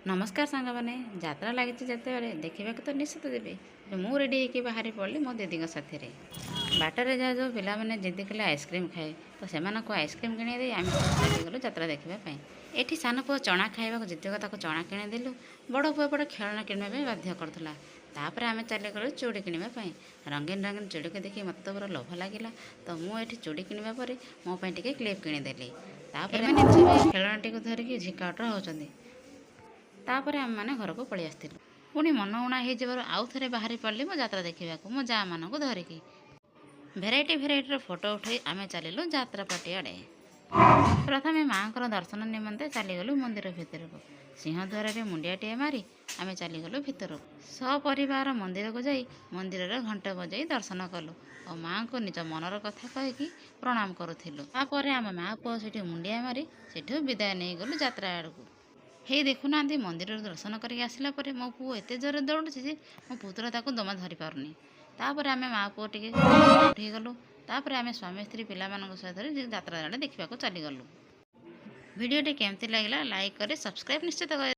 नमस्कार सांग मैंने यात्रा लगी जिते देखा तो निश्चित देवी मु रेडी होकर बाहरी पड़ी मो दीदी साथी बाटर जहाँ जो पाने जिद्दी कले आइसक्रीम खाए तो से आइसक्रीम किणी आम चलीगलु यात्रा देखापी ये सान पुआ चना खावा जिद्दी चना किणीदेलु बड़ पुआ पटे खेलना किणवाई बाध्य करूला तापर आम चलीगलु चूड़ी किणवाई रंगीन रंगीन चूड़ी को देखिए मत तो पूरा लोभ लगे तो मुझे चूड़ी किणवा पर मोपाई टे क्लिप किणीदेली खेलनाटी को धरिकी झिकाउटर होती तापर आम मैंने घर को पलि आसलु पुणी मन उणा हो आउ थे बाहरी पड़े मो यात्रा देखा मो जा मान को धरिकी भेराइटी भेराइटर फोटो उठे आम चलू यात्रा पार्टी आड़े प्रथम माँ दर्शन निमंते चलीगलु मंदिर भितर को सिंहद्वार में मुंडियाटे मारी आम चलीगलु भितर सपरिवार मंदिर को जाई मंदिर घंटा बजाई दर्शन कलु और माँ को निज मनर कथा कहीकि प्रणाम करूँ आम माँ पुआ से मुंडिया मारी से विदाय नहीं गलु यात्रा आड़ को हे देखुना मंदिर दर्शन करके आसला मो पु एत जोर दौड़ुची मो पुत्र ताको जमा धरी पारुनी तापर आम माँ पुआ टे उठे गलु तापर आम स्वामी स्त्री पिला सहित यात्रा देखा चलीगलु वीडियो केमती लगे लाइक करे सब्सक्राइब निश्चित